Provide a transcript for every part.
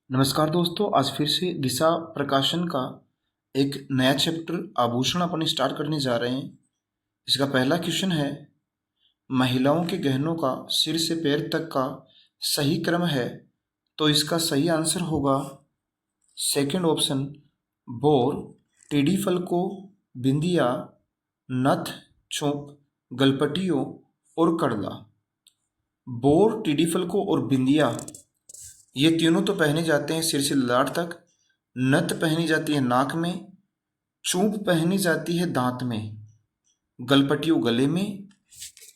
नमस्कार दोस्तों, आज फिर से दिशा प्रकाशन का एक नया चैप्टर आभूषण अपन स्टार्ट करने जा रहे हैं। इसका पहला क्वेश्चन है, महिलाओं के गहनों का सिर से पैर तक का सही क्रम है। तो इसका सही आंसर होगा सेकंड ऑप्शन, बोर, टेढ़ी फलकों, बिंदिया, नथ, चौक, गलपटियों और कड़ला। बोर, टेढ़ी फलकों और बिंदिया ये तीनों तो पहने जाते हैं सिर से ललाट तक। नथ पहनी जाती है नाक में, चूंप पहनी जाती है दांत में, गलपटियों गले में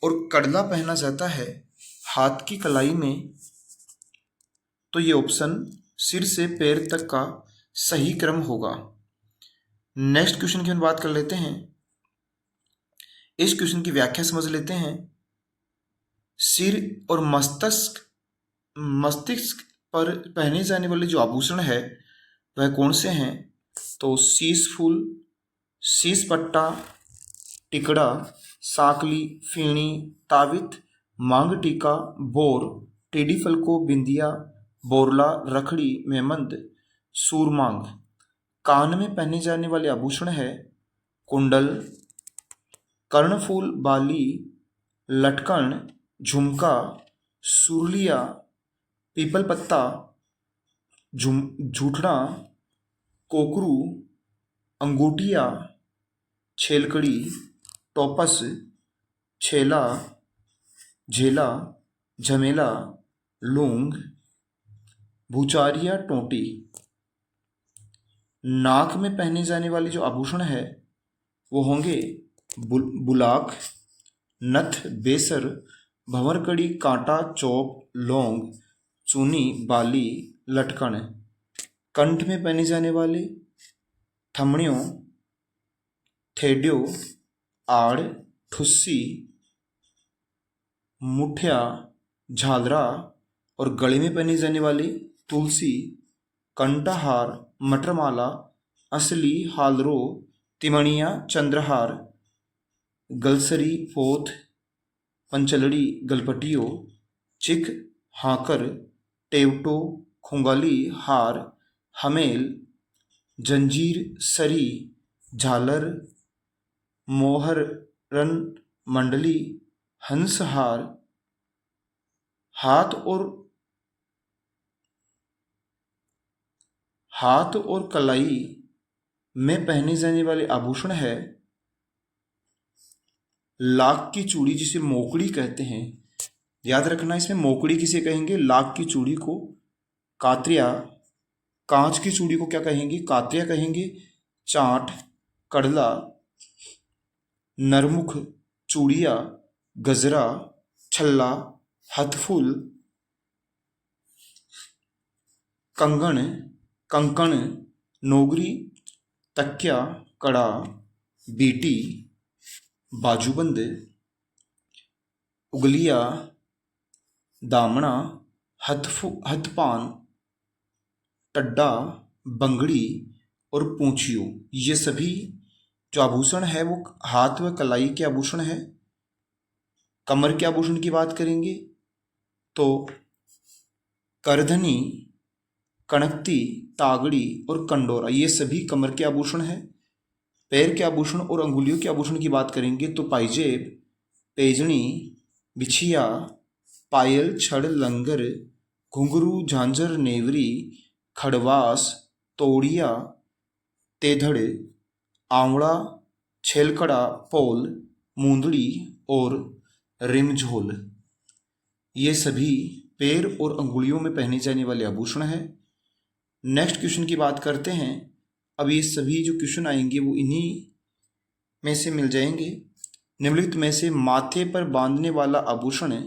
और कड़ला पहना जाता है हाथ की कलाई में। तो ये ऑप्शन सिर से पैर तक का सही क्रम होगा। नेक्स्ट क्वेश्चन की हम बात कर लेते हैं। इस क्वेश्चन की व्याख्या समझ लेते हैं। सिर और मस्तिष्क पर पहने जाने वाले जो आभूषण है वह कौन से हैं? तो शीश फूल, शीश पट्टा, टिकड़ा, साकली, फीणी, तावित, मांग टीका, बोर, टेढ़ी फलकों, बिंदिया, बोरला, रखड़ी, मेहमंद, सूरमांग। कान में पहने जाने वाले आभूषण है कुंडल, कर्णफूल, बाली, लटकन, झुमका, सुरलिया, पीपल पत्ता, झूठना, कोकरू, अंगूठिया, छेलकड़ी, टोपस, छेला, झेला, झमेला, लूंग, भूचारिया, टोंटी। नाक में पहने जाने वाले जो आभूषण है वो होंगे बुलाक, नथ, बेसर, भंवरकड़ी, कांटा, चौक, लौंग, चूनी, बाली, लटकन। कंठ में पहने जाने वाले थमड़ियों, ठेड्यो, आड़, ठुस्सी, मुठिया, झालरा और गले में पहने जाने वाली तुलसी, कंठहार, मटरमाला, असली, हालरो, तिमणिया, चंद्रहार, गलसरी, पोथ, पंचलड़ी, गलपटियो, चिक, हाकर, टेवटो, खुंगाली, हार, हमेल, जंजीर, सरी, झालर, मोहरन, मंडली, हंसहार। हाथ और कलाई में पहने जाने वाले आभूषण है लाख की चूड़ी, जिसे मोकड़ी कहते हैं। याद रखना, इसमें मोकड़ी किसे कहेंगे? लाख की चूड़ी को। कात्रिया, कांच की चूड़ी को क्या कहेंगे? कात्रिया कहेंगे। चाट, कड़ला, नरमुख, चूड़िया, गजरा, छल्ला, हथफुल, कंगन, कंकण, नोगरी, तकिया, कड़ा, बीटी, बाजूबंद, उगलिया, दामना, हथपान, टड्डा, बंगड़ी और पूंछियों। ये सभी जो आभूषण है वो हाथ व कलाई के आभूषण है। कमर के आभूषण की बात करेंगे तो करधनी, कणकती, तागड़ी और कंडोरा, ये सभी कमर के आभूषण है। पैर के आभूषण और अंगुलियों के आभूषण की बात करेंगे तो पाइजेब, पेजनी, बिछिया, पायल, छड़, लंगर, घुंघरू, झांझर, नेवरी, खड़वास, तोड़िया, तेधड़, आंवड़ा, छेलकड़ा, पोल, मूंदड़ी और रिमझोल। ये सभी पैर और अंगुलियों में पहने जाने वाले आभूषण हैं। नेक्स्ट क्वेश्चन की बात करते हैं। अब ये सभी जो क्वेश्चन आएंगे वो इन्हीं में से मिल जाएंगे। निम्नलिखित में से माथे पर बांधने वाला आभूषण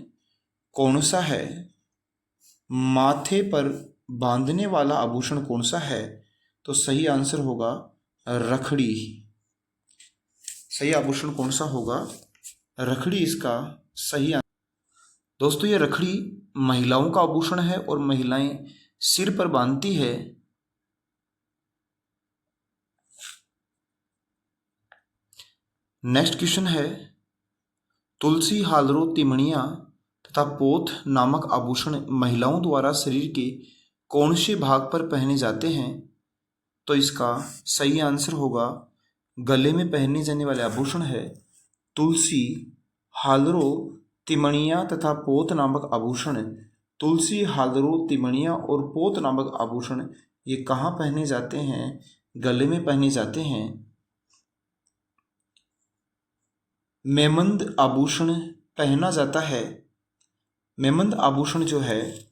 कौन सा है? माथे पर बांधने वाला आभूषण कौन सा है? तो सही आंसर होगा रखड़ी। सही आभूषण कौन सा होगा? रखड़ी इसका सही आंसर। दोस्तों, ये रखड़ी महिलाओं का आभूषण है और महिलाएं सिर पर बांधती है। नेक्स्ट क्वेश्चन है, तुलसी, हालरो, तिमणिया तथा पोथ नामक आभूषण महिलाओं द्वारा शरीर के कौन से भाग पर पहने जाते हैं? तो इसका सही आंसर होगा गले में पहने जाने वाले आभूषण है तुलसी, हालरों, तिमणिया तथा पोत नामक आभूषण। तुलसी, हालरों, तिमणिया और पोत नामक आभूषण ये कहाँ पहने जाते हैं? गले में पहने जाते हैं। मेमंद आभूषण पहना जाता है। मेमंद आभूषण जो है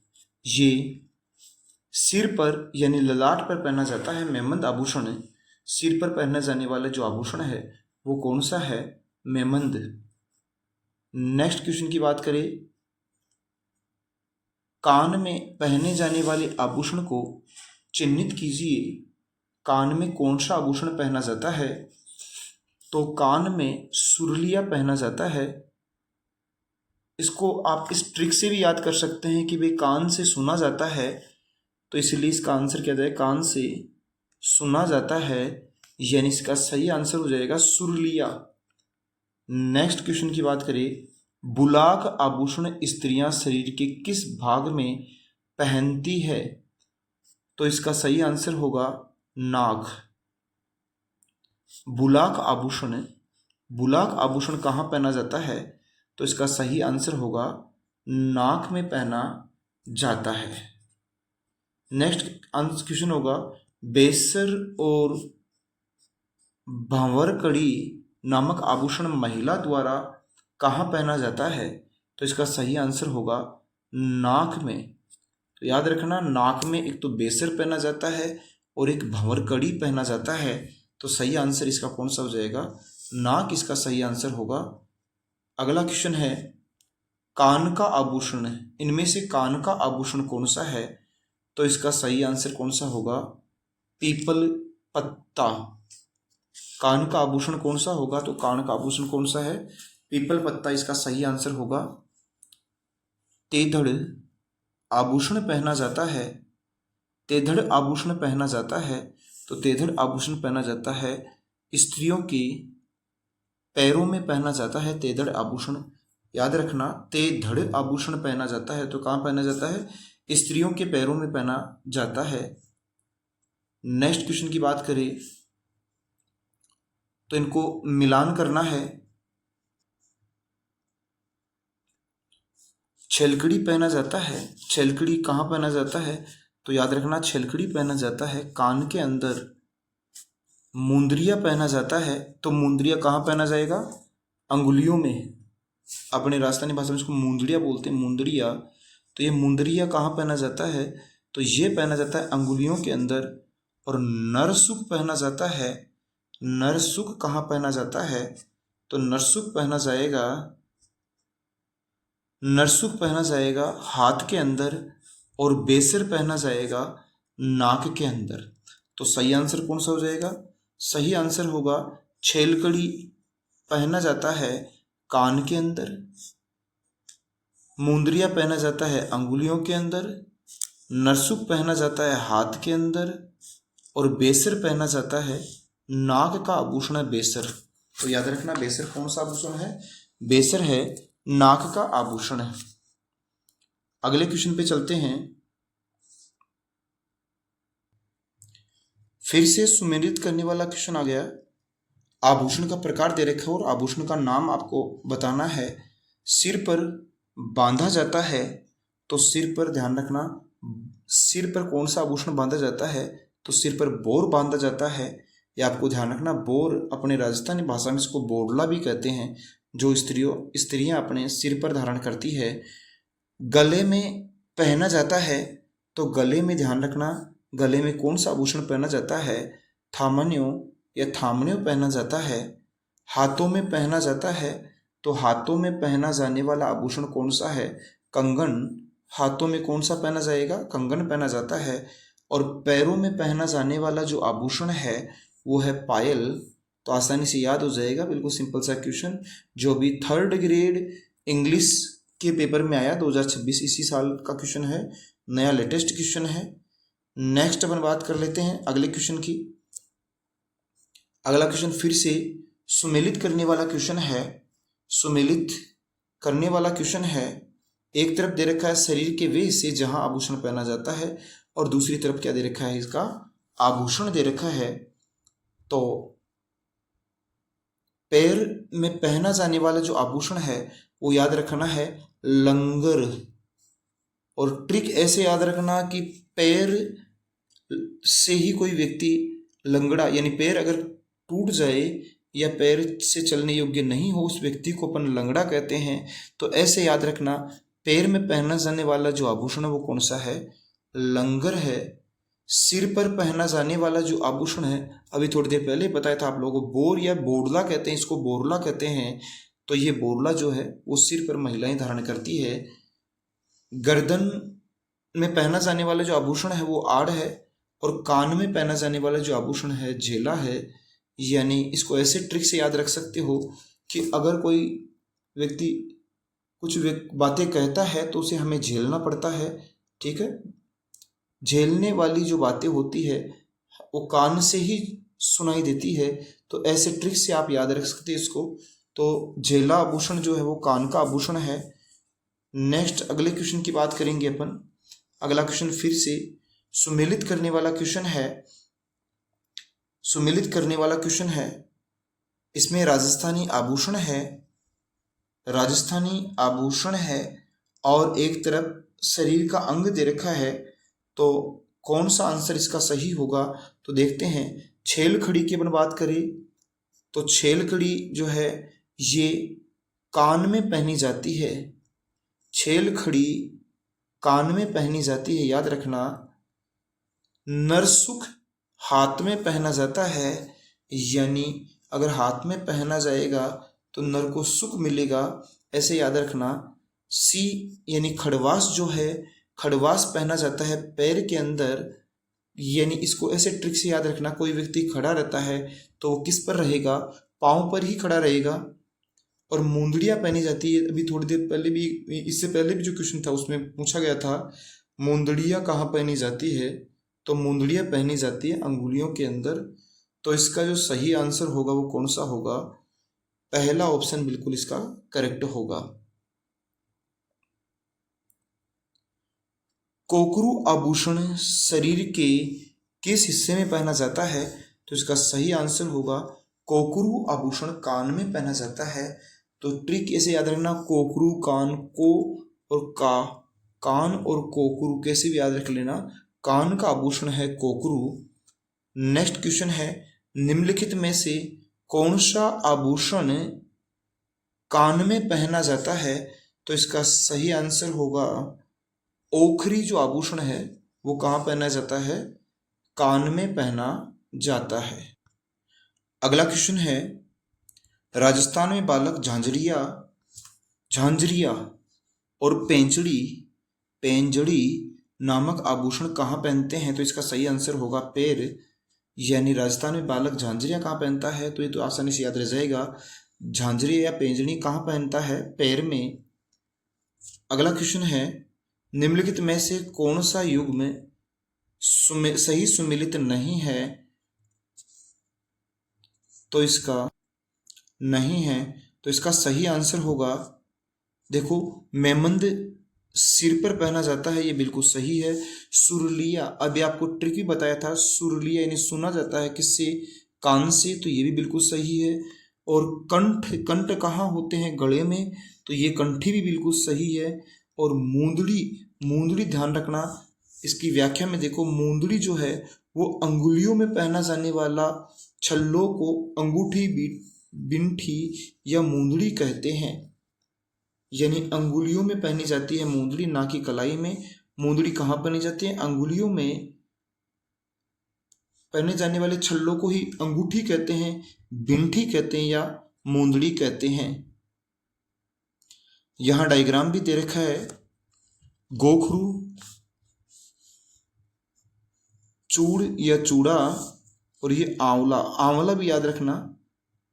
ये सिर पर यानी ललाट पर पहना जाता है। मेमंद आभूषण सिर पर पहने जाने वाला जो आभूषण है वो कौन सा है? मेमंद। नेक्स्ट क्वेश्चन की बात करें, कान में पहने जाने वाले आभूषण को चिन्हित कीजिए। कान में कौन सा आभूषण पहना जाता है? तो कान में सुरलिया पहना जाता है। इसको आप इस ट्रिक से भी याद कर सकते हैं कि भाई कान से सुना जाता है, तो इसलिए इसका आंसर क्या जाए? कान से सुना जाता है, यानी इसका सही आंसर हो जाएगा सुरलिया। नेक्स्ट क्वेश्चन की बात करें, बुलाक आभूषण स्त्रियां शरीर के किस भाग में पहनती है? तो इसका सही आंसर होगा नाक। बुलाक आभूषण कहाँ पहना जाता है? तो इसका सही आंसर होगा नाक में पहना जाता है। नेक्स्ट क्वेश्चन होगा, बेसर और भंवर कड़ी नामक आभूषण महिला द्वारा कहाँ पहना जाता है? तो इसका सही आंसर होगा नाक में। तो याद रखना, नाक में एक तो बेसर पहना जाता है और एक भंवर कड़ी पहना जाता है। तो सही आंसर इसका कौन सा हो जाएगा? नाक इसका सही आंसर होगा। अगला क्वेश्चन है, कान का आभूषण, इनमें से कान का आभूषण कौन सा है? तो इसका सही आंसर कौन सा होगा? पीपल पत्ता। कान का आभूषण कौन सा होगा? तो कान का आभूषण कौन सा है? पीपल पत्ता इसका सही आंसर होगा। तेधड़ आभूषण पहना जाता है। तेधड़ आभूषण पहना जाता है, तो तेधड़ आभूषण पहना जाता है स्त्रियों के पैरों में पहना जाता है। तेधड़ आभूषण याद रखना, तेधड़ आभूषण पहना जाता है तो कहाँ पहना जाता है? स्त्रियों के पैरों में पहना जाता है। नेक्स्ट क्वेश्चन की बात करें तो इनको मिलान करना है। छलकड़ी पहना जाता है। छलकड़ी कहाँ पहना जाता है? तो याद रखना, छलकड़ी पहना जाता है कान के अंदर। मुंदरिया पहना जाता है, तो मुंदरिया कहाँ पहना जाएगा? अंगुलियों में। अपने राजस्थानी भाषा में इसको मुंदरिया बोलते हैं, मुंदरिया। तो ये मुंदरिया कहाँ पहना जाता है? तो ये पहना जाता है अंगुलियों के अंदर। और नरसुख पहना जाता है। नरसुख कहाँ पहना जाता है? तो नरसुख पहना जाएगा हाथ के अंदर, और बेसर पहना जाएगा नाक के अंदर। तो सही आंसर कौन सा हो जाएगा? सही आंसर होगा छेलकड़ी पहना जाता है कान के अंदर, मुंदरिया पहना जाता है अंगुलियों के अंदर, नरसुख पहना जाता है हाथ के अंदर, और बेसर पहना जाता है नाक का आभूषण है बेसर। तो याद रखना, बेसर कौन सा आभूषण है? बेसर है नाक का आभूषण है। अगले क्वेश्चन पे चलते हैं। फिर से सुमेलित करने वाला क्वेश्चन आ गया। आभूषण का प्रकार दे रखा है और आभूषण का नाम आपको बताना है। सिर पर बांधा जाता है, तो सिर पर ध्यान रखना, सिर पर कौन सा आभूषण बांधा जाता है? तो सिर पर बोर बांधा जाता है। ये आपको ध्यान रखना, बोर अपने राजस्थानी भाषा में इसको बोरला भी कहते हैं, जो स्त्रियां अपने सिर पर धारण करती है। गले में पहना जाता है, तो गले में ध्यान रखना, गले में कौन सा आभूषण पहना जाता है? थामन्यो या थामन्यो पहना जाता है। हाथों में पहना जाता है, तो हाथों में पहना जाने वाला आभूषण कौन सा है? कंगन। हाथों में कौन सा पहना जाएगा? कंगन पहना जाता है। और पैरों में पहना जाने वाला जो आभूषण है वो है पायल। तो आसानी से याद हो जाएगा, बिल्कुल सिंपल सा क्वेश्चन, जो भी 3rd ग्रेड इंग्लिश के पेपर में आया 2026 इसी साल का क्वेश्चन है, नया लेटेस्ट क्वेश्चन है। नेक्स्ट अपन बात कर लेते हैं अगले क्वेश्चन की। अगला क्वेश्चन फिर से सुमेलित करने वाला क्वेश्चन है। सुमेलित करने वाला क्वेश्चन है, एक तरफ दे रखा है शरीर के वे हिस्से जहां आभूषण पहना जाता है, और दूसरी तरफ क्या दे रखा है, इसका आभूषण दे रखा है। तो पैर में पहना जाने वाला जो आभूषण है वो याद रखना है लंगर। और ट्रिक ऐसे याद रखना कि पैर से ही कोई व्यक्ति लंगड़ा, यानी पैर अगर टूट जाए या पैर से चलने योग्य नहीं हो, उस व्यक्ति को अपन लंगड़ा कहते हैं। तो ऐसे याद रखना, पैर में पहना जाने वाला जो आभूषण है वो कौन सा है, लंगर है। सिर पर पहना जाने वाला जो आभूषण है, अभी थोड़ी देर पहले बताया था आप लोगों को, बोर या बोरला कहते हैं, इसको बोरला कहते हैं। तो ये बोरला जो है वो सिर पर महिलाएं धारण करती है। गर्दन में पहना जाने वाला जो आभूषण है वो आड़ है, और कान में पहना जाने वाला जो आभूषण है झेला है। यानी इसको ऐसे ट्रिक से याद रख सकते हो कि अगर कोई व्यक्ति कुछ बातें कहता है तो उसे हमें झेलना पड़ता है, ठीक है। झेलने वाली जो बातें होती है वो कान से ही सुनाई देती है, तो ऐसे ट्रिक से आप याद रख सकते हैं इसको। तो झेला आभूषण जो है वो कान का आभूषण है। नेक्स्ट अगले क्वेश्चन की बात करेंगे अपन। अगला क्वेश्चन फिर से सुमेलित करने वाला क्वेश्चन है। सुमेलित करने वाला क्वेश्चन है, इसमें राजस्थानी आभूषण है, राजस्थानी आभूषण है और एक तरफ शरीर का अंग दे रखा है। तो कौन सा आंसर इसका सही होगा, तो देखते हैं। छेल खड़ी की अपन बात करें तो छेल खड़ी जो है ये कान में पहनी जाती है। छेल खड़ी कान में पहनी जाती है, याद रखना। नरसुख हाथ में पहना जाता है, यानी अगर हाथ में पहना जाएगा तो नर को सुख मिलेगा, ऐसे याद रखना। सी यानी खड़वास जो है, खड़वास पहना जाता है पैर के अंदर, यानी इसको ऐसे ट्रिक से याद रखना। कोई व्यक्ति खड़ा रहता है तो वो किस पर रहेगा, पाँव पर ही खड़ा रहेगा। और मुंदड़ियाँ पहनी जाती है, अभी थोड़ी देर पहले भी, इससे पहले भी जो क्वेश्चन था उसमें पूछा गया था मुंदड़ियाँ कहाँ पहनी जाती है, तो मुंदड़ियाँ पहनी जाती है अंगुलियों के अंदर। तो इसका जो सही आंसर होगा वो कौन सा होगा, पहला ऑप्शन बिल्कुल इसका करेक्ट होगा। कोकरू आभूषण शरीर के किस हिस्से में पहना जाता है, तो इसका सही आंसर होगा कोकरू आभूषण कान में पहना जाता है। तो ट्रिक ऐसे याद रखना, कोकरू कान, को और का, कान और कोकरू कैसे भी याद रख लेना, कान का आभूषण है कोकरू। नेक्स्ट क्वेश्चन है, निम्नलिखित में से कौन सा आभूषण कान में पहना जाता है, तो इसका सही आंसर होगा ओखरी जो आभूषण है वो कहाँ पहना जाता है, कान में पहना जाता है। अगला क्वेश्चन है, राजस्थान में बालक झांझरिया, झांझरिया और पेंचड़ी, पेंजड़ी नामक आभूषण कहाँ पहनते हैं, तो इसका सही आंसर होगा पैर। यानी राजस्थान में बालक झांझरिया कहाँ पहनता है, तो ये तो आसानी से याद रह जाएगा, झांझरिया या पेंजड़ी कहाँ पहनता है, पैर में। अगला क्वेश्चन है, निम्नलिखित में से कौन सा युग में सही सुमेलित नहीं है, तो इसका नहीं है, तो इसका सही आंसर होगा, देखो मेमंद सिर पर पहना जाता है, ये बिल्कुल सही है। सुरलिया, अभी आपको ट्रिक भी बताया था, सुरलिया यानी सुना जाता है किससे, कान से, तो ये भी बिल्कुल सही है। और कंठ, कंठ कहाँ होते हैं, गले में, तो ये कंठी भी बिल्कुल सही है। और मूंदड़ी, मूंदड़ी ध्यान रखना, इसकी व्याख्या में देखो, मूंदड़ी जो है वो अंगुलियों में पहना जाने वाला छल्लों को अंगूठी, बिंठी या मूंदड़ी कहते हैं। यानी अंगुलियों में पहनी जाती है मूंदड़ी, ना कि कलाई में। मूंदड़ी कहाँ पहनी जाती है, अंगुलियों में पहने जाने वाले छल्लों को ही अंगूठी कहते हैं, बिंठी कहते हैं या मूंदड़ी कहते हैं। यहाँ डायग्राम भी दे रखा है, गोखरू, चूड़ या चूड़ा, और ये आंवला, आंवला भी याद रखना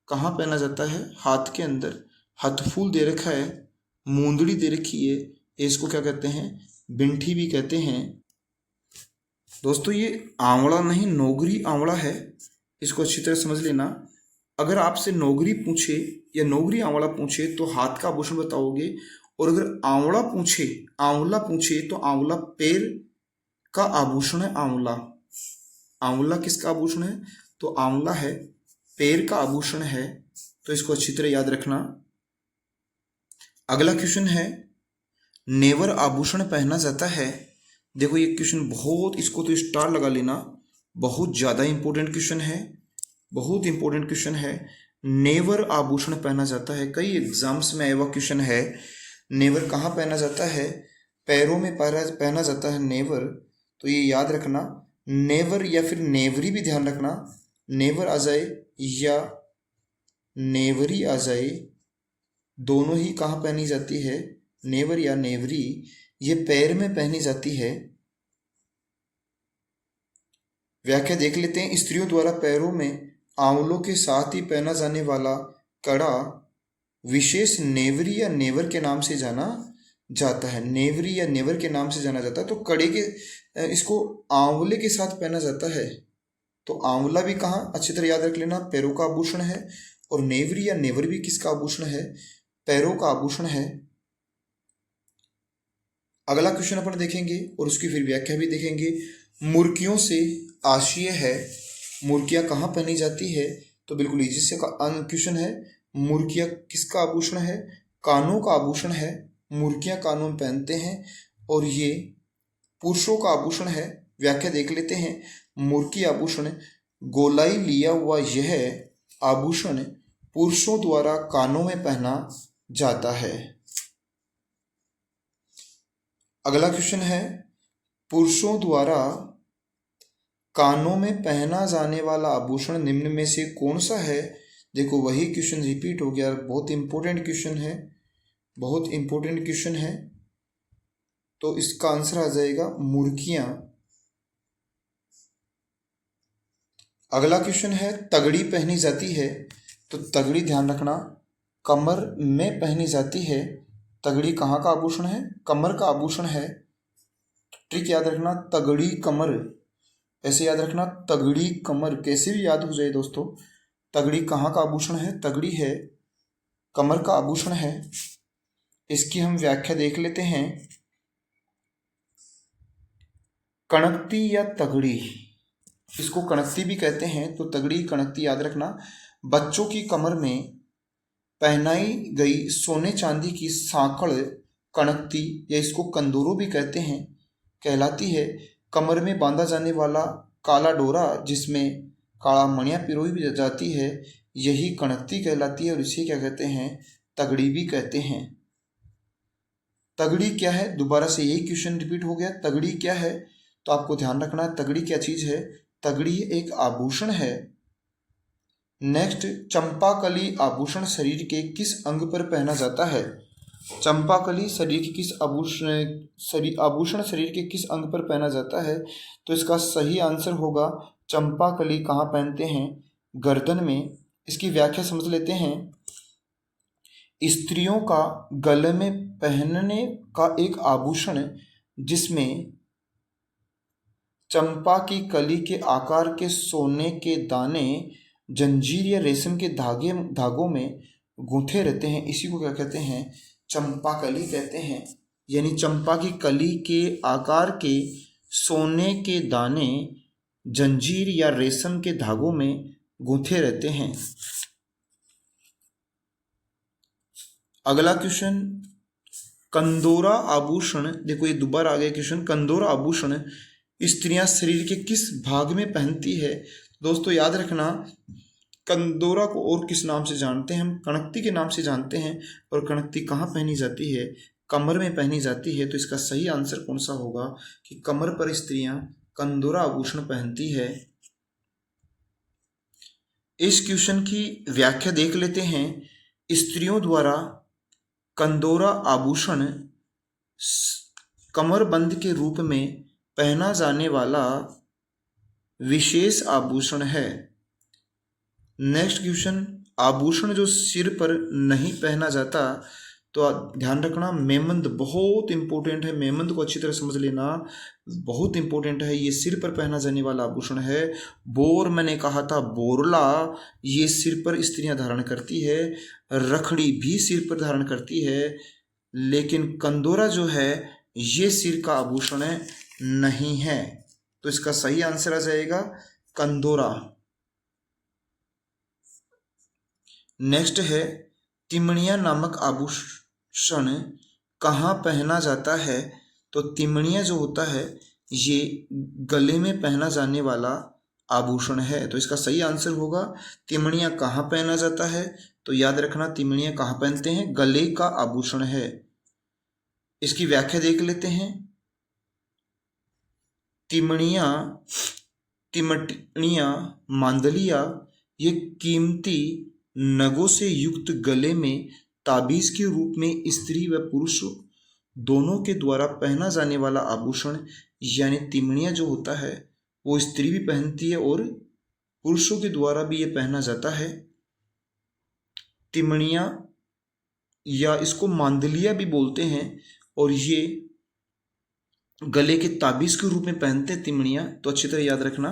कहाँ पहना जाता है, हाथ के अंदर। हथफूल दे रखा है, मूंदड़ी दे रखी है, इसको क्या कहते हैं, बिंठी भी कहते हैं। दोस्तों ये आंवला नहीं, नोगरी आंवला है, इसको अच्छी तरह समझ लेना। अगर आपसे नोगरी पूछे या नोगरी आंवला पूछे तो हाथ का आभूषण बताओगे, और अगर आंवला पूछे, आंवला पूछे तो आंवला पैर का आभूषण है आंवला। आंवला किसका आभूषण है? तो आंवला है पैर का आभूषण है, तो इसको अच्छी तरह याद रखना। अगला क्वेश्चन है नेवर आभूषण पहना जाता है। देखो ये क्वेश्चन बहुत, इसको तो स्टार लगा लेना, बहुत ज़्यादा इंपॉर्टेंट क्वेश्चन है, बहुत इंपॉर्टेंट क्वेश्चन है। नेवर आभूषण पहना जाता है, कई एग्जाम्स में आया हुआ क्वेश्चन है। नेवर कहाँ पहना जाता है? पैरों में पहना जाता है नेवर, तो ये याद रखना। नेवर या फिर नेवरी भी ध्यान रखना, नेवर आ जाए या नेवरी आ जाए, दोनों ही कहाँ पहनी जाती है? नेवर या नेवरी, ये पैर में पहनी जाती है। व्याख्या देख लेते हैं। स्त्रियों द्वारा पैरों में आंवलों के साथ ही पहना जाने वाला कड़ा विशेष नेवरी या नेवर के नाम से जाना जाता है। नेवरी या नेवर के नाम से जाना जाता है। तो कड़े के इसको आंवले के साथ पहना जाता है। तो आंवला भी कहाँ, अच्छी तरह याद रख लेना, पैरों का आभूषण है। और नेवरी या नेवर भी किसका आभूषण है? पैरों का आभूषण है। अगला क्वेश्चन अपन देखेंगे और उसकी फिर व्याख्या भी देखेंगे। मुर्कियों से आशय है। मुर्कियाँ कहाँ पहनी जाती है? तो बिल्कुल इजी से क्वेश्चन है। मुर्कियाँ किसका आभूषण है? कानों का आभूषण है। मुर्कियाँ कानों में पहनते हैं और ये पुरुषों का आभूषण है। व्याख्या देख लेते हैं। मुर्की आभूषण, गोलाई लिया हुआ यह आभूषण पुरुषों द्वारा कानों में पहना जाता है। अगला क्वेश्चन है पुरुषों द्वारा कानों में पहना जाने वाला आभूषण निम्न में से कौन सा है? देखो वही क्वेश्चन रिपीट हो गया, बहुत इंपॉर्टेंट क्वेश्चन है, बहुत इंपॉर्टेंट क्वेश्चन है। तो इसका आंसर आ जाएगा मुर्कियां। अगला क्वेश्चन है तगड़ी पहनी जाती है। तो तगड़ी ध्यान रखना, कमर में पहनी जाती है। तगड़ी कहाँ का आभूषण है? कमर का आभूषण है। ट्रिक याद रखना, तगड़ी कमर, ऐसे याद रखना, तगड़ी कमर, कैसे भी याद हो जाए दोस्तों। तगड़ी कहाँ का आभूषण है? तगड़ी है कमर का आभूषण है। इसकी हम व्याख्या देख लेते हैं। कणकती या तगड़ी, इसको कणकती भी कहते हैं, तो तगड़ी कणकती याद रखना। बच्चों की कमर में पहनाई गई सोने चांदी की सांकड़ कणकती या इसको कंदूरो भी कहते हैं, कहलाती है। कमर में बांधा जाने वाला काला डोरा जिसमें काला मणियाँ पिरोई भी जाती है, यही कणकती कहलाती है और इसे क्या कहते हैं? तगड़ी भी कहते हैं। तगड़ी क्या है? दोबारा से यही क्वेश्चन रिपीट हो गया, तगड़ी क्या है? तो आपको ध्यान रखना है तगड़ी क्या चीज़ है। तगड़ी एक आभूषण है। नेक्स्ट, चंपाकली आभूषण शरीर के किस अंग पर पहना जाता है? चंपाकली शरीर के किस आभूषण शरीर के किस अंग पर पहना जाता है? तो इसका सही आंसर होगा चंपाकली कहाँ पहनते हैं? गर्दन में। इसकी व्याख्या समझ लेते हैं। स्त्रियों का गले में पहनने का एक आभूषण जिसमें चंपा की कली के आकार के सोने के दाने जंजीर या रेशम के धागों में गूंथे रहते हैं, इसी को क्या कहते हैं? चंपा कली कहते हैं। यानी चंपा की कली के आकार के सोने के दाने जंजीर या रेशम के धागों में गूंथे रहते हैं। अगला क्वेश्चन, कंदोरा आभूषण, देखो ये दोबारा आ गया क्वेश्चन। कंदोरा आभूषण स्त्रियां शरीर के किस भाग में पहनती है? दोस्तों याद रखना, कंदोरा को और किस नाम से जानते हैं? हम कणकती के नाम से जानते हैं। और कणकती कहाँ पहनी जाती है? कमर में पहनी जाती है। तो इसका सही आंसर कौन सा होगा कि कमर पर स्त्रियां कंदोरा आभूषण पहनती है। इस क्वेश्चन की व्याख्या देख लेते हैं। स्त्रियों द्वारा कंदोरा आभूषण कमरबंद के रूप में पहना जाने वाला विशेष आभूषण है। नेक्स्ट क्वेश्चन, आभूषण जो सिर पर नहीं पहना जाता, तो ध्यान रखना मेमंद बहुत इंपॉर्टेंट है। मेमंद को अच्छी तरह समझ लेना, बहुत इंपॉर्टेंट है। ये सिर पर पहना जाने वाला आभूषण है। बोर मैंने कहा था, बोरला ये सिर पर स्त्रियां धारण करती है। रखड़ी भी सिर पर धारण करती है। लेकिन कंदोरा जो है ये सिर का आभूषण है, नहीं है। तो इसका सही आंसर आ जाएगा कंदोरा। नेक्स्ट है तिमणिया नामक आभूषण कहाँ पहना जाता है। तो तिमणिया जो होता है ये गले में पहना जाने वाला आभूषण है। तो इसका सही आंसर होगा तिमणिया कहाँ पहना जाता है। तो याद रखना तिमणिया कहाँ पहनते हैं, गले का आभूषण है। इसकी व्याख्या देख लेते हैं। तिमणिया, तिमटनिया, मांदलिया ये कीमती नगों से युक्त गले में ताबीज के रूप में स्त्री व पुरुष दोनों के द्वारा पहना जाने वाला आभूषण यानी तिमणिया जो होता है वो स्त्री भी पहनती है और पुरुषों के द्वारा भी ये पहना जाता है। तिमणिया या इसको मांदलिया भी बोलते हैं और ये गले के ताबीज के रूप में पहनते हैं तिमणिया। तो अच्छी तरह याद रखना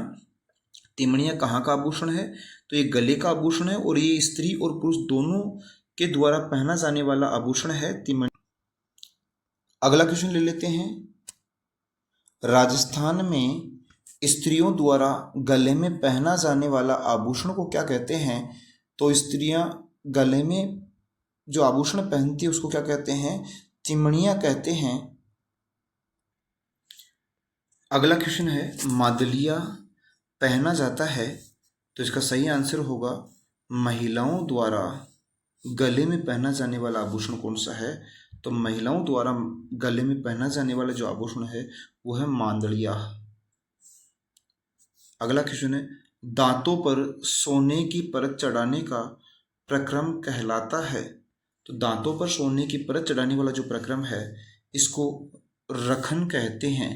तिमणिया कहाँ का आभूषण है। तो ये गले का आभूषण है और ये स्त्री और पुरुष दोनों के द्वारा पहना जाने वाला आभूषण है तिमणिया। अगला क्वेश्चन ले लेते हैं। राजस्थान में स्त्रियों द्वारा गले में पहना जाने वाला आभूषण को क्या कहते हैं। तो स्त्रियां गले में जो आभूषण पहनती है उसको क्या कहते हैं, तिमणिया कहते हैं। अगला क्वेश्चन है मादलिया पहना जाता है। तो इसका सही आंसर होगा महिलाओं द्वारा गले में पहना जाने वाला आभूषण कौन सा है। तो महिलाओं द्वारा गले में पहना जाने वाला जो आभूषण है वो है मांदलिया। अगला क्वेश्चन है दांतों पर सोने की परत चढ़ाने का प्रक्रम कहलाता है। तो दांतों पर सोने की परत चढ़ाने वाला जो प्रक्रम है इसको रखन कहते हैं।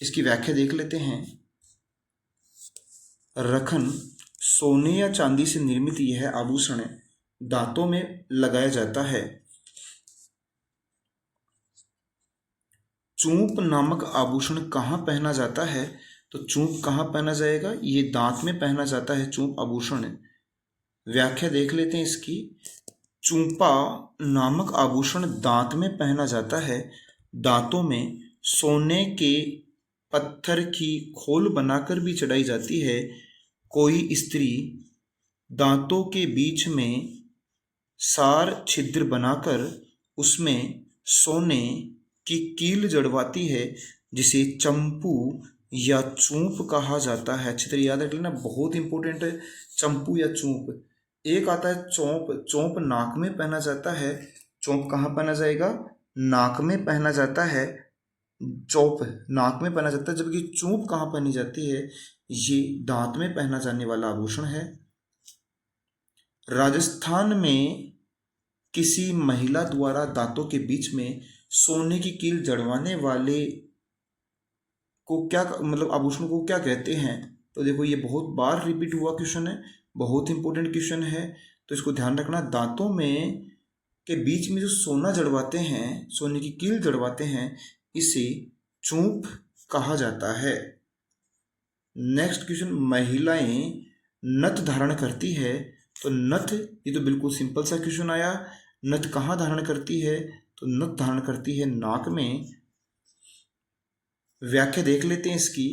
इसकी व्याख्या देख लेते हैं। रखन सोने या चांदी से निर्मित यह आभूषण दांतों में लगाया जाता है। चूंप नामक आभूषण कहाँ पहना जाता है। तो चूंप कहाँ पहना जाएगा, ये दांत में पहना जाता है चूंप आभूषण। व्याख्या देख लेते हैं इसकी। चूंपा नामक आभूषण दांत में पहना जाता है। दांतों में सोने के पत्थर की खोल बनाकर भी चढ़ाई जाती है। कोई स्त्री दांतों के बीच में सार छिद्र बनाकर उसमें सोने की कील जड़वाती है जिसे चंपू या चूंप कहा जाता है। अच्छी तरह याद रख लेना, बहुत इंपॉर्टेंट है चंपू या चूंप। एक आता है चौंप। चौंप नाक में पहना जाता है। चौंप कहाँ पहना जाएगा, नाक में पहना जाता है। चौंप नाक में पहना जाता है जबकि चूंप कहाँ पहनी जाती है, ये दांत में पहना जाने वाला आभूषण है। राजस्थान में किसी महिला द्वारा दांतों के बीच में सोने की कील जड़वाने वाले को क्या मतलब आभूषण को क्या कहते हैं। तो देखो ये बहुत बार रिपीट हुआ क्वेश्चन है, बहुत इंपॉर्टेंट क्वेश्चन है। तो इसको ध्यान रखना, दांतों में के बीच में जो सोना जड़वाते हैं, सोने की कील जड़वाते हैं, इसे चूंप कहा जाता है। नेक्स्ट क्वेश्चन, महिलाएं नथ धारण करती है। तो नथ, ये तो बिल्कुल सिंपल सा क्वेश्चन आया। नथ कहाँ धारण करती है, तो नथ धारण करती है नाक में। व्याख्या देख लेते हैं इसकी।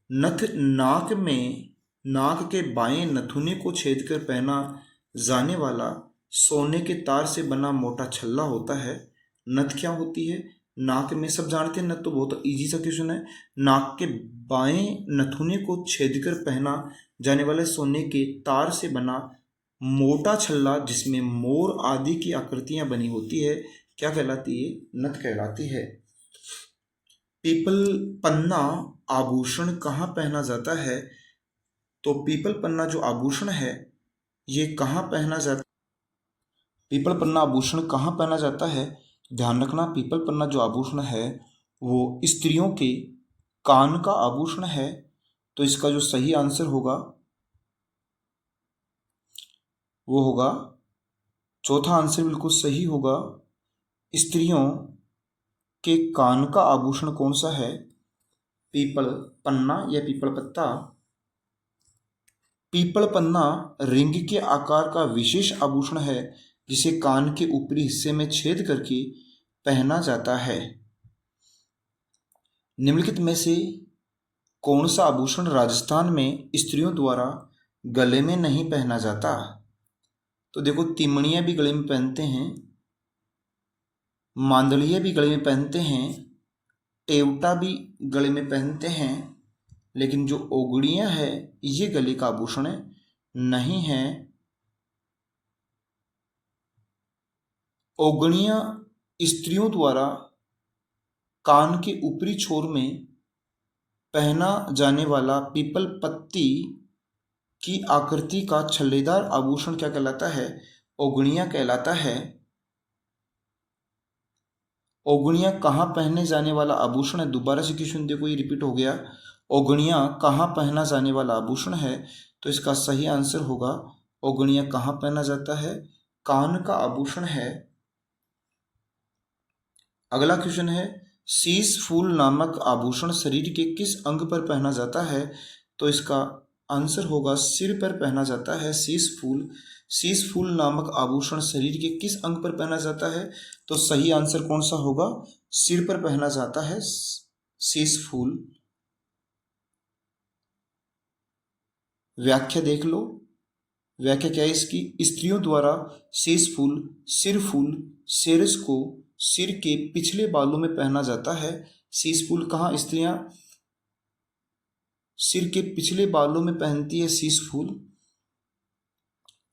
नथ नाक में, नाक के बाएं नथुने को छेद कर पहना जाने वाला सोने के तार से बना मोटा छल्ला होता है। नथ क्या होती है, नाक में, सब जानते हैं नथ, तो बहुत इजी सा क्वेश्चन है। नाक के बाएं नथुने को छेद कर पहना जाने वाले सोने के तार से बना मोटा छल्ला जिसमें मोर आदि की आकृतियां बनी होती है, क्या कहलाती है, नथ कहलाती है। पीपल पन्ना आभूषण कहाँ पहना जाता है। तो पीपल पन्ना जो आभूषण है ये कहाँ पहना जाता, पीपल पन्ना आभूषण कहाँ पहना जाता है। ध्यान रखना, पीपल पन्ना जो आभूषण है वो स्त्रियों के कान का आभूषण है। तो इसका जो सही आंसर होगा वो होगा, चौथा आंसर बिल्कुल सही होगा। स्त्रियों के कान का आभूषण कौन सा है, पीपल पन्ना या पीपल पत्ता। पीपल पन्ना रिंग के आकार का विशेष आभूषण है जिसे कान के ऊपरी हिस्से में छेद करके पहना जाता है। निम्नलिखित में से कौन सा आभूषण राजस्थान में स्त्रियों द्वारा गले में नहीं पहना जाता? तो देखो, तिमड़ियाँ भी गले में पहनते हैं, मांदलियाँ भी गले में पहनते हैं, टेवटा भी गले में पहनते हैं, लेकिन जो ओगड़ियाँ है ये गले का आभूषण नहीं है। ओगड़ियाँ स्त्रियों द्वारा कान के ऊपरी छोर में पहना जाने वाला पीपल पत्ती की आकृति का छल्लेदार आभूषण क्या कहलाता है? ओगड़ियाँ कहलाता है। ओगड़ियाँ कहाँ पहने जाने वाला आभूषण है? दोबारा से क्वेश्चन देखो, ये रिपीट हो गया। ओगड़ियाँ कहाँ पहना जाने वाला आभूषण है? तो इसका सही आंसर होगा, ओगड़ियाँ कहाँ पहना जाता है? कान का आभूषण है। अगला क्वेश्चन है, शीश फूल नामक आभूषण शरीर के किस अंग पर पहना जाता है? तो इसका आंसर होगा, सिर पर पहना जाता है शीश फूल। शीश फूल नामक आभूषण शरीर के किस अंग पर पहना जाता है? तो सही आंसर कौन सा होगा? सिर पर पहना जाता है शीश फूल। व्याख्या देख लो, व्याख्या क्या है इसकी? स्त्रियों द्वारा शीश फूल, सिर फूल, सेरस को सिर के पिछले बालों में पहना जाता है। शीश फूल कहाँ स्त्रियां सिर के पिछले बालों में पहनती है शीश फूल।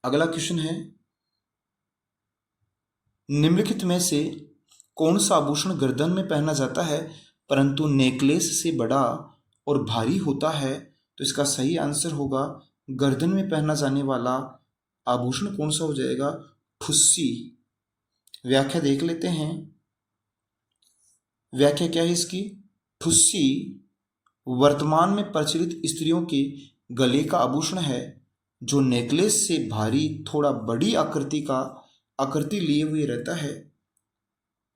अगला क्वेश्चन है, निम्नलिखित में से कौन सा आभूषण गर्दन में पहना जाता है परंतु नेकलेस से बड़ा और भारी होता है? तो इसका सही आंसर होगा, गर्दन में पहना जाने वाला आभूषण कौन सा हो जाएगा? ठुस्सी। व्याख्या देख लेते हैं, व्याख्या क्या है इसकी? ठुस्सी वर्तमान में प्रचलित स्त्रियों के गले का आभूषण है जो नेकलेस से भारी, थोड़ा बड़ी आकृति लिए हुए रहता है।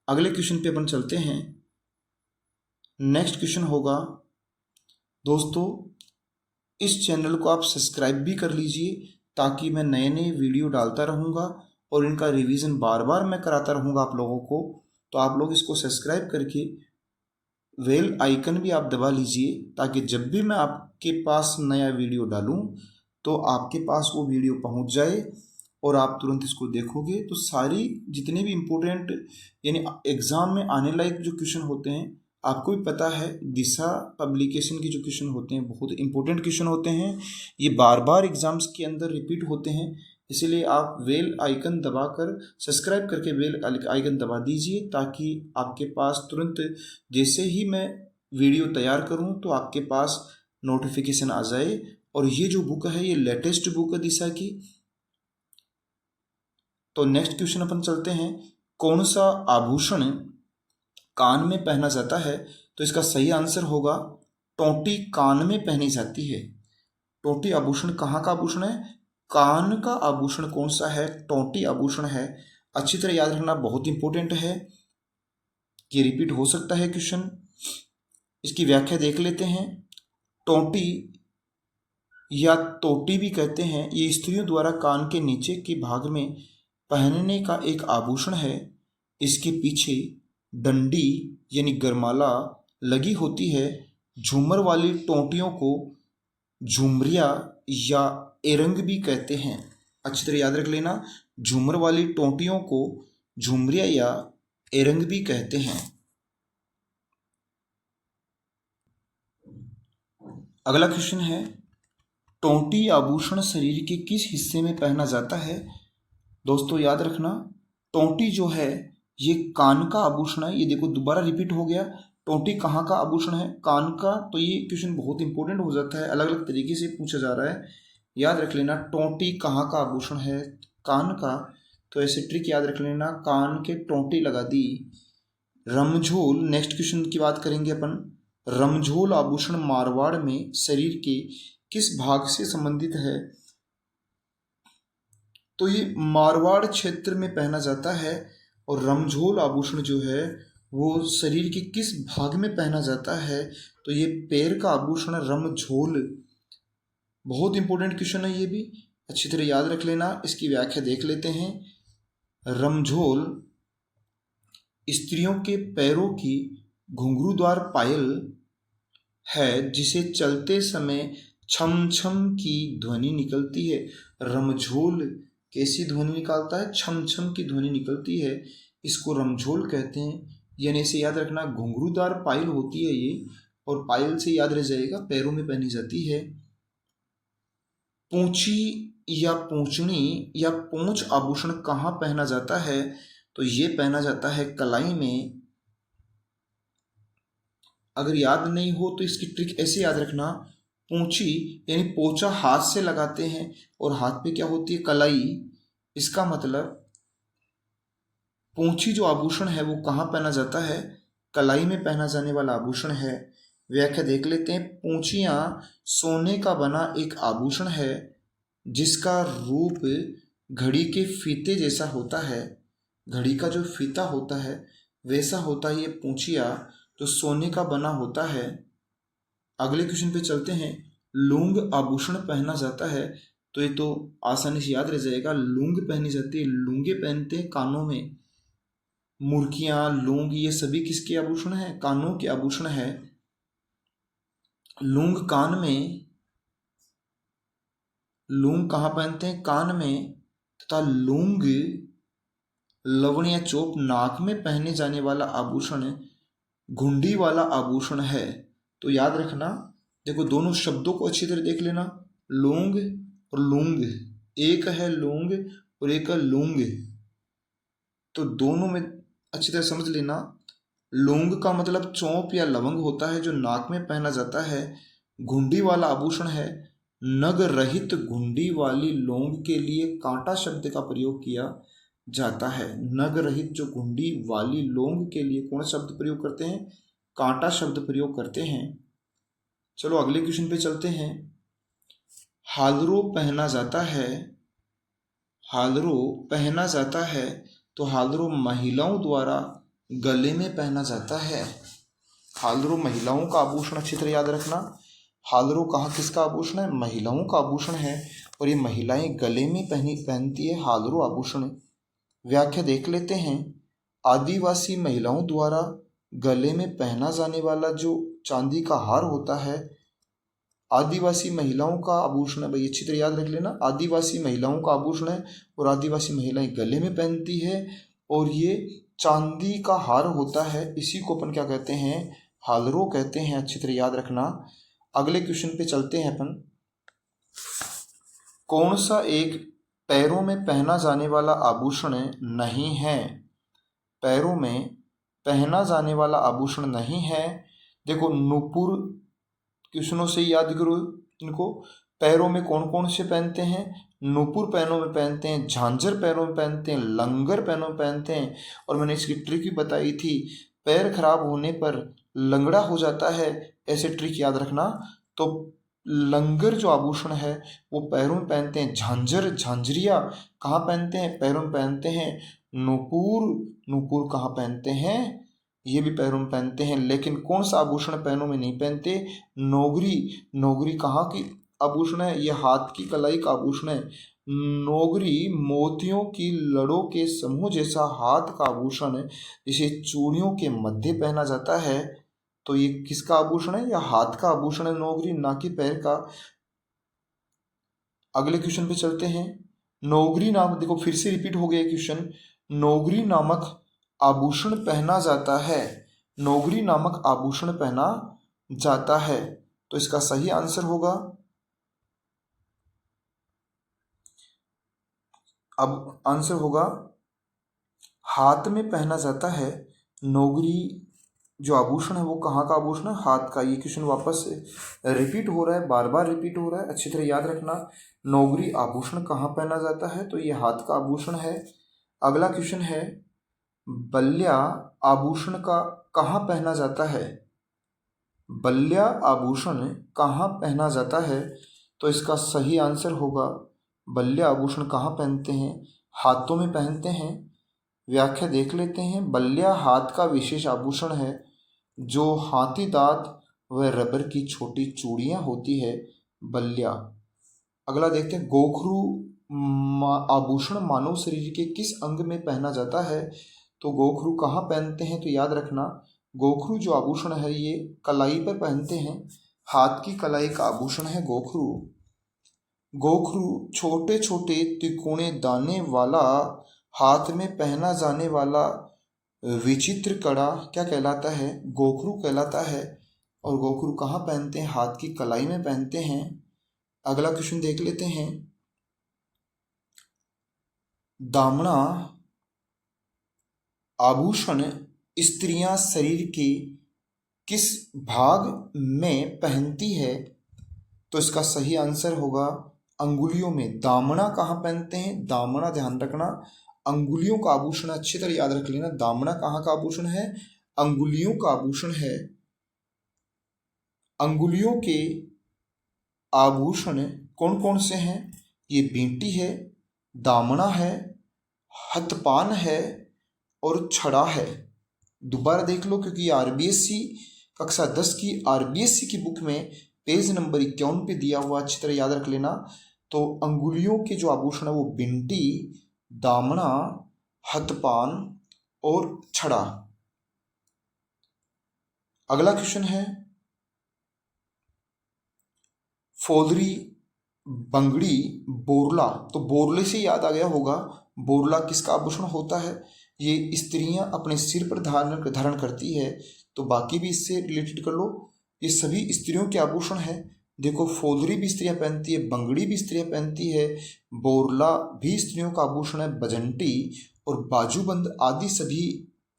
अगले क्वेश्चन पे अपन चलते हैं। नेक्स्ट क्वेश्चन होगा, दोस्तों इस चैनल को आप सब्सक्राइब भी कर लीजिए ताकि मैं नए नए वीडियो डालता रहूँगा और इनका रिवीजन बार बार मैं कराता रहूँगा आप लोगों को। तो आप लोग इसको सब्सक्राइब करके बेल आइकन भी आप दबा लीजिए ताकि जब भी मैं आपके पास नया वीडियो डालूं तो आपके पास वो वीडियो पहुंच जाए और आप तुरंत इसको देखोगे तो सारी जितने भी इम्पोर्टेंट यानी एग्ज़ाम में आने लायक जो क्वेश्चन होते हैं, आपको भी पता है दिशा पब्लिकेशन के जो क्वेश्चन होते हैं बहुत इंपॉर्टेंट क्वेश्चन होते हैं, ये बार बार एग्जाम्स के अंदर रिपीट होते हैं। इसीलिए आप बेल आइकन दबाकर सब्सक्राइब करके बेल आइकन दबा दीजिए ताकि आपके पास तुरंत जैसे ही मैं वीडियो तैयार करूं तो आपके पास नोटिफिकेशन आ जाए। और ये जो बुक है ये लेटेस्ट बुक है दिशा की। तो नेक्स्ट क्वेश्चन अपन चलते हैं, कौन सा आभूषण कान में पहना जाता है? तो इसका सही आंसर होगा, टोंटी कान में पहनी जाती है। टोंटी आभूषण कहाँ का आभूषण है? कान का आभूषण कौन सा है? टोंटी आभूषण है। अच्छी तरह याद रखना, बहुत इंपॉर्टेंट है, ये रिपीट हो सकता है क्वेश्चन। इसकी व्याख्या देख लेते हैं। टोंटी या तोटी भी कहते हैं, ये स्त्रियों द्वारा कान के नीचे के भाग में पहनने का एक आभूषण है। इसके पीछे डंडी यानी गरमाला लगी होती है। झूमर वाली टोंटियों को झुमरिया या एरंग भी कहते हैं। अच्छी तरह याद रख लेना, झूमर वाली टोंटियों को झुमरिया या एरंग भी कहते हैं। अगला क्वेश्चन है, टोंटी आभूषण शरीर के किस हिस्से में पहना जाता है? दोस्तों याद रखना, टोंटी जो है ये कान का आभूषण है। ये देखो दोबारा रिपीट हो गया, टोंटी कहाँ का आभूषण है? कान का। तो ये क्वेश्चन बहुत इंपॉर्टेंट हो जाता है, अलग अलग तरीके से पूछा जा रहा है, याद रख लेना। टोंटी कहाँ का आभूषण है? कान का। तो ऐसे ट्रिक याद रख लेना, कान के टोंटी लगा दी। रमझोल, नेक्स्ट क्वेश्चन की बात करेंगे अपन। रमझोल आभूषण मारवाड़ में शरीर के किस भाग से संबंधित है? तो ये मारवाड़ क्षेत्र में पहना जाता है। और रमझोल आभूषण जो है वो शरीर के किस भाग में पहना जाता है? तो ये पैर का आभूषण रमझोल। बहुत इंपॉर्टेंट क्वेश्चन है ये भी, अच्छी तरह याद रख लेना। इसकी व्याख्या देख लेते हैं। रमझोल स्त्रियों के पैरों की घुंघरूदार पायल है जिसे चलते समय छम छम की ध्वनि निकलती है। रमझोल कैसी ध्वनि निकालता है? छम छम की ध्वनि निकलती है, इसको रमझोल कहते हैं। यानी इसे याद रखना, घुंघरूदार पायल होती है ये, और पायल से याद रह जाएगा पैरों में पहनी जाती है। पूंची या पूंछनी या पूंछ आभूषण कहाँ पहना जाता है? तो ये पहना जाता है कलाई में। अगर याद नहीं हो तो इसकी ट्रिक ऐसे याद रखना, पूंछी यानी पोंछा हाथ से लगाते हैं और हाथ पे क्या होती है? कलाई। इसका मतलब पूंछी जो आभूषण है वो कहाँ पहना जाता है? कलाई में पहना जाने वाला आभूषण है। व्याख्या देख लेते हैं। पूंछियाँ सोने का बना एक आभूषण है जिसका रूप घड़ी के फीते जैसा होता है। घड़ी का जो फीता होता है वैसा होता है ये पूंछिया, जो सोने का बना होता है। अगले क्वेश्चन पे चलते हैं। लूंग आभूषण पहना जाता है, तो ये तो आसानी से याद रह जाएगा। लूंग पहनी जाती है, लूंगे पहनते हैं कानों में। मुर्कियाँ, लूंग, ये सभी किसके आभूषण हैं? कानों के आभूषण है। लूंग कान में, लूंग कहाँ पहनते हैं? कान में। तथा लूंग लवण या चोप नाक में पहने जाने वाला आभूषण घुंडी वाला आभूषण है। तो याद रखना, देखो दोनों शब्दों को अच्छी तरह देख लेना। लूंग और लूंग, एक है लूंग और एक है लूंग, तो दोनों में अच्छी तरह समझ लेना। लूंग का मतलब चौंप या लवंग होता है जो नाक में पहना जाता है। घुंडी वाला आभूषण है। नग रहित घुंडी वाली लौंग के लिए कांटा शब्द का प्रयोग किया जाता है। नग रहित जो घुंडी वाली लौंग के लिए कौन शब्द प्रयोग करते हैं? कांटा शब्द प्रयोग करते हैं। चलो अगले क्वेश्चन पे चलते हैं। हालरो पहना जाता है, हालरो पहना जाता है, तो हालरो महिलाओं द्वारा गले में पहना जाता है। हालरो महिलाओं का आभूषण, अच्छी तरह याद रखना। हालरो कहाँ किसका आभूषण है? महिलाओं का आभूषण है, और ये महिलाएं गले में पहनती है हालरो आभूषण। व्याख्या देख लेते हैं। आदिवासी महिलाओं द्वारा गले में पहना जाने वाला जो चांदी का हार होता है, आदिवासी महिलाओं का आभूषण है। भाई अच्छी तरह याद रख लेना, आदिवासी महिलाओं का आभूषण है और आदिवासी महिलाएं गले में पहनती है, और ये चांदी का हार होता है। इसी को अपन क्या कहते हैं? हालरो कहते हैं। अच्छी तरह याद रखना। अगले क्वेश्चन पे चलते हैं अपन। कौन सा एक पैरों में पहना जाने वाला आभूषण नहीं है? पैरों में पहना जाने वाला आभूषण नहीं है। देखो नूपुर, क्वेश्चनों से याद करो इनको। पैरों में कौन कौन से पहनते हैं? नूपुर पैरों में पहनते हैं, झांझर पैरों में पहनते हैं, लंगर पैरों में पहनते हैं। और मैंने इसकी ट्रिक भी बताई थी, पैर खराब होने पर लंगड़ा हो जाता है, ऐसे ट्रिक याद रखना। तो लंगर जो आभूषण है वो पैरों में पहनते हैं। झांझर, झांझरिया कहाँ पहनते हैं? पैरों में पहनते हैं। नूपुर, नूपुर कहाँ पहनते हैं? ये भी पैरों में पहनते हैं। लेकिन कौन सा आभूषण पैरों में नहीं पहनते? नोगरी। नोगरी कहाँ की आभूषण है? ये हाथ की कलाई का आभूषण है। नोगरी मोतियों की लड़ों के समूह जैसा हाथ का आभूषण है, इसे चूड़ियों के मध्य पहना जाता है। तो ये किसका आभूषण है? या हाथ का आभूषण है नोगरी, ना कि पैर का। अगले क्वेश्चन पे चलते हैं। नोगरी नाम, देखो फिर से रिपीट हो गया क्वेश्चन। नोगरी नामक आभूषण पहना जाता है, नोगरी नामक आभूषण पहना जाता है, तो इसका सही आंसर होगा, अब आंसर होगा हाथ में पहना जाता है। नोगरी जो आभूषण है वो कहाँ का आभूषण है? हाथ का। ये क्वेश्चन वापस रिपीट हो रहा है, बार बार रिपीट हो रहा है, अच्छी तरह याद रखना। नोगरी आभूषण कहाँ पहना जाता है? तो ये हाथ का आभूषण है। अगला क्वेश्चन है, बल्ल्या आभूषण का कहाँ पहना जाता है? बल्ल्या आभूषण कहाँ पहना जाता है? तो इसका सही आंसर होगा, बल्ल्या आभूषण कहाँ पहनते हैं? हाथों में पहनते हैं। व्याख्या देख लेते हैं। बल्ल्या हाथ का विशेष आभूषण है जो हाथी दांत व रबर की छोटी चूड़ियाँ होती है, बल्ल्या। अगला देखते हैं, गोखरू आभूषण मानव शरीर के किस अंग में पहना जाता है? तो गोखरू कहाँ पहनते हैं? तो याद रखना, गोखरू जो आभूषण है ये कलाई पर पहनते हैं, हाथ की कलाई का आभूषण है गोखरू। गोखरू छोटे छोटे तिकोने दाने वाला हाथ में पहना जाने वाला विचित्र कड़ा क्या कहलाता है? गोखरू कहलाता है। और गोखरू कहाँ पहनते हैं? हाथ की कलाई में पहनते हैं। अगला क्वेश्चन देख लेते हैं। दामना आभूषण स्त्रियां शरीर के किस भाग में पहनती है? तो इसका सही आंसर होगा अंगुलियों में। दामना कहाँ पहनते हैं? दामना ध्यान रखना अंगुलियों का आभूषण, अच्छी तरह याद रख लेना। दामना कहाँ का आभूषण है? अंगुलियों का आभूषण है। अंगुलियों के आभूषण कौन कौन से हैं? ये बींटी है, दामना है, हथपान है और छड़ा है। दोबारा देख लो क्योंकि आरबीएससी कक्षा 10 की आरबीएससी की बुक में पेज नंबर 51 पे दिया हुआ, अच्छी तरह याद रख लेना। तो अंगुलियों के जो आभूषण है वो बिंटी, दामना, हथपान और छड़ा। अगला क्वेश्चन है फोदरी, बंगड़ी, बोरला। तो बोरले से याद आ गया होगा, बोरला किसका आभूषण होता है? ये स्त्रियां अपने सिर पर धारण करती है। तो बाकी भी इससे रिलेटेड कर लो, ये सभी स्त्रियों के आभूषण है। देखो फोदरी भी स्त्रियां पहनती है, बंगड़ी भी स्त्रियां पहनती है, बोरला भी स्त्रियों का आभूषण है, बजंटी और बाजूबंद आदि सभी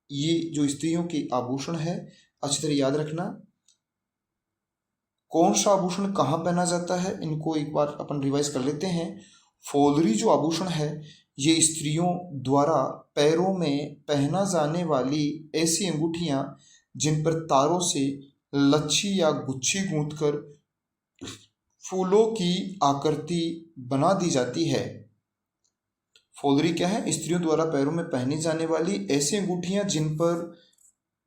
ये जो स्त्रियों के आभूषण है। अच्छी तरह याद रखना कौन सा आभूषण कहाँ पहना जाता है, इनको एक बार अपन रिवाइज कर लेते हैं। फोदरी जो आभूषण है ये स्त्रियों द्वारा पैरों में पहना जाने वाली ऐसी अंगूठियां जिन पर तारों से लच्छी या गुच्छी गूंथकर फूलों की आकृति बना दी जाती है। फोदरी क्या है? स्त्रियों द्वारा पैरों में पहनी जाने वाली ऐसी अंगूठियां जिन पर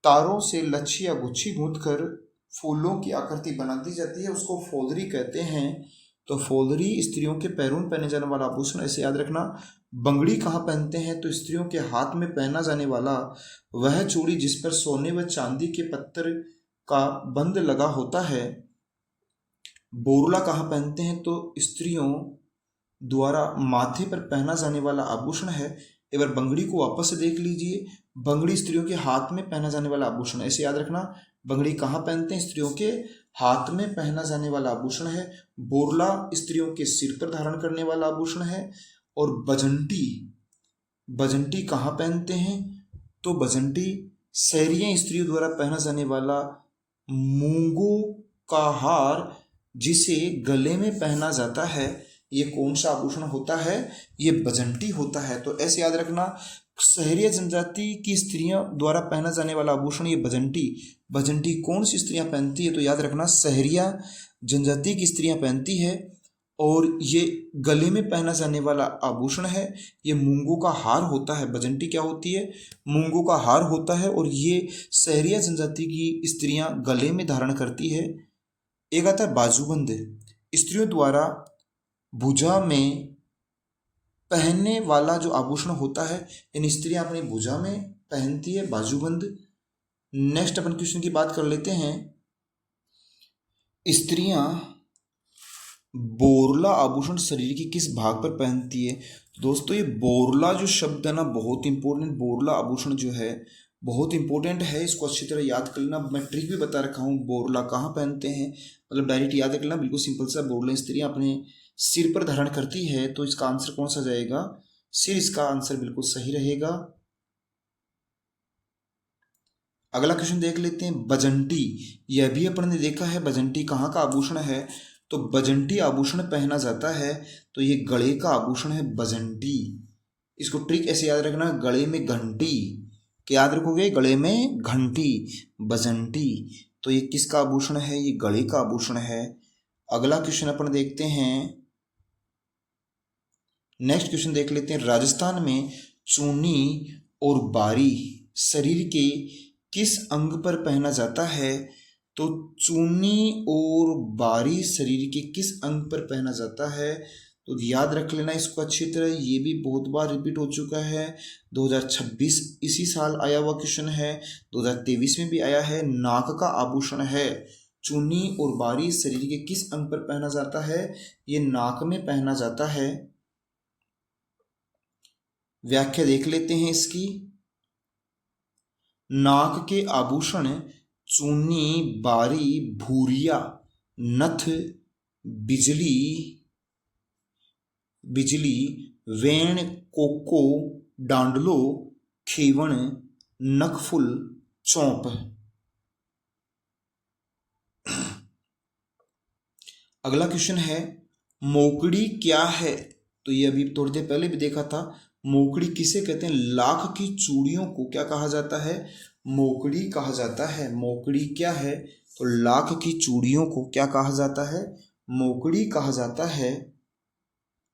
तारों से लच्छी या गुच्छी गूंथकर फूलों की आकृति बना दी जाती है, उसको फोदरी कहते हैं। तो फोदरी स्त्रियों के पैरों में पहने जाने वाला आभूषण, ऐसे याद रखना। बंगड़ी कहाँ पहनते हैं? तो स्त्रियों के हाथ में पहना जाने वाला वह चूड़ी जिस पर सोने व चांदी के पत्थर का बंद लगा होता है। बोरला कहाँ पहनते हैं? तो स्त्रियों द्वारा माथे पर पहना जाने वाला आभूषण है। एक बार बंगड़ी को वापस से देख लीजिए। बंगड़ी स्त्रियों के हाथ में पहना जाने वाला आभूषण, ऐसे याद रखना। बंगड़ी कहाँ पहनते हैं? स्त्रियों के हाथ में पहना जाने वाला आभूषण है। बोरला स्त्रियों के सिर पर धारण करने वाला आभूषण है। और बजंटी, बजंटी कहाँ पहनते हैं? तो बजंटी शहरिया स्त्रियों द्वारा पहना जाने वाला मूंगों का हार जिसे गले में पहना जाता है, ये कौन सा आभूषण होता है? ये बजंटी होता है। तो ऐसे याद रखना शहरिया जनजाति की स्त्रियों द्वारा पहना जाने वाला आभूषण ये बजंटी। बजंटी कौन सी स्त्रियां पहनती है? तो याद रखना शहरिया जनजाति की स्त्रियां पहनती है। और ये गले में पहना जाने वाला आभूषण है, ये मूंगों का हार होता है। बजंटी क्या होती है? मूंगों का हार होता है। और ये शहरिया जनजाति की स्त्रियां गले में धारण करती है। एक आता है बाजूबंद, स्त्रियों द्वारा भुजा में पहनने वाला जो आभूषण होता है, इन स्त्रियां अपनी भुजा में पहनती है, बाजूबंद। नेक्स्ट अपन क्वेश्चन की बात कर लेते हैं। स्त्रियां बोरला आभूषण शरीर के किस भाग पर पहनती है? दोस्तों ये बोरला जो शब्द है ना, बहुत इंपॉर्टेंट। बोरला आभूषण जो है बहुत इंपॉर्टेंट है, इसको अच्छी तरह याद कर लेना। मैं ट्रिक भी बता रखा हूँ, बोरला कहाँ पहनते हैं, मतलब डायरेक्ट याद रख लेना, बिल्कुल सिंपल सा। बोरला स्त्रियां अपने सिर पर धारण करती है। तो इसका आंसर कौन सा जाएगा? सिर इसका आंसर बिल्कुल सही रहेगा। अगला क्वेश्चन देख लेते हैं। बजंटी, यह भी अपन ने देखा है, बजंटी कहाँ का आभूषण है? तो बजंटी आभूषण पहना जाता है तो ये गले का आभूषण है बजंटी। इसको ट्रिक ऐसे याद रखना, गले में घंटी, क्या याद रखोगे? गले में घंटी, बजंटी। तो ये किसका आभूषण है? ये गले का आभूषण है। अगला क्वेश्चन अपन देखते हैं। नेक्स्ट क्वेश्चन देख लेते हैं। राजस्थान में चूनी और बारी शरीर के किस अंग पर पहना जाता है? तो चूनी और बारी शरीर के किस अंग पर पहना जाता है? तो याद रख लेना इसको अच्छी तरह, ये भी बहुत बार रिपीट हो चुका है। 2026 इसी साल आया हुआ क्वेश्चन है, 2023 में भी आया है। नाक का आभूषण है। चूनी और बारी शरीर के किस अंग पर पहना जाता है? ये नाक में पहना जाता है। व्याख्या देख लेते हैं इसकी। नाक के आभूषण चूनी, बारी, भूरिया, नथ, बिजली, वेण, कोको, डांडलो, खेवण, नखफुल, चौंप। अगला क्वेश्चन है, मोकड़ी क्या है? तो ये अभी थोड़ी देर पहले भी देखा था। मोकड़ी किसे कहते हैं? लाख की चूड़ियों को क्या कहा जाता है? मोकड़ी कहा जाता है। मोकड़ी क्या है? तो लाख की चूड़ियों को क्या कहा जाता है? मोकड़ी कहा जाता है।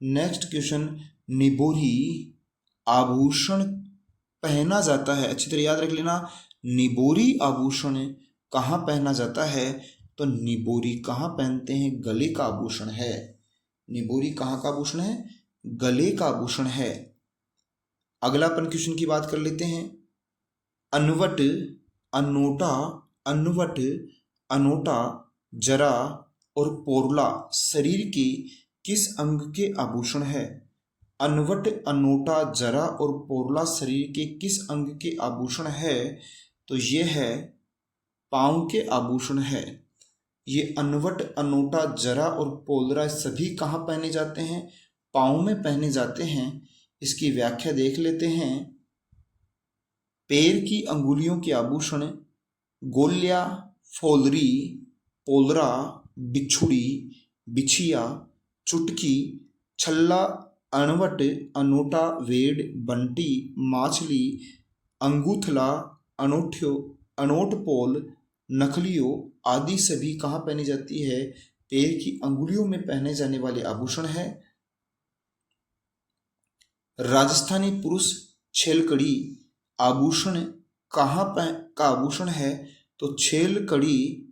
नेक्स्ट क्वेश्चन, निबोरी आभूषण पहना जाता है। अच्छी तरह याद रख लेना, निबोरी आभूषण कहाँ पहना जाता है? तो निबोरी कहाँ पहनते हैं? गले का आभूषण है। निबोरी कहाँ का आभूषण है? गले का आभूषण है। अगला अपन क्वेश्चन की बात कर लेते हैं। अनवट, अनोटा, अनवट, अनोटा, जरा और पोरला शरीर के किस अंग के आभूषण है? अनवट, अनोटा, जरा और पोरला शरीर के किस अंग के आभूषण है? तो ये है पाँव के आभूषण है। ये अनवट, अनोटा, जरा और पोलरा सभी कहाँ पहने जाते हैं? पाँव में पहने जाते हैं। इसकी व्याख्या देख लेते हैं। पैर की अंगुलियों के आभूषण गोल्या, फोलरी, पोलरा, बिछुड़ी, बिछिया, चुटकी, छल्ला, अणवट, अनोटा, वेड़, बंटी, माछली, अंगूथला, अनोटपोल, नखलियों आदि सभी कहाँ पहनी जाती है? पैर की अंगुलियों में पहने जाने वाले आभूषण है। राजस्थानी पुरुष छेलकड़ी आभूषण कहाँ का आभूषण है? तो छेलकड़ी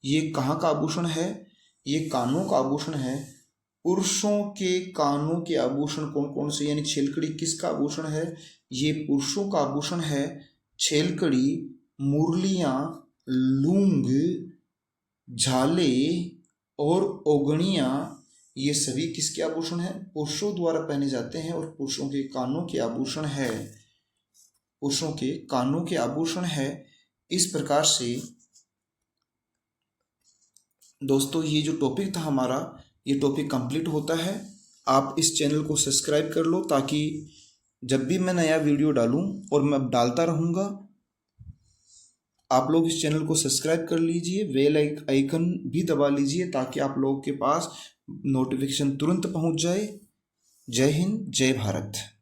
ये कहाँ का आभूषण है? ये कानों का आभूषण है। पुरुषों के कानों के आभूषण कौन कौन से, यानी छेलकड़ी किसका आभूषण है? ये पुरुषों का आभूषण है। छेलकड़ी, मुरलियाँ, लूंग, झाले और ओगणियाँ ये सभी किसके आभूषण हैं? पुरुषों द्वारा पहने जाते हैं और पुरुषों के कानों के आभूषण है। पुरुषों के कानों के आभूषण है। इस प्रकार से दोस्तों ये जो टॉपिक था हमारा, ये टॉपिक कंप्लीट होता है। आप इस चैनल को सब्सक्राइब कर लो ताकि जब भी मैं नया वीडियो डालूं, और मैं अब डालता रहूँगा, आप लोग इस चैनल को सब्सक्राइब कर लीजिए, बेल आइकन भी दबा लीजिए ताकि आप लोगों के पास नोटिफिकेशन तुरंत पहुंच जाए। जय हिंद, जय भारत।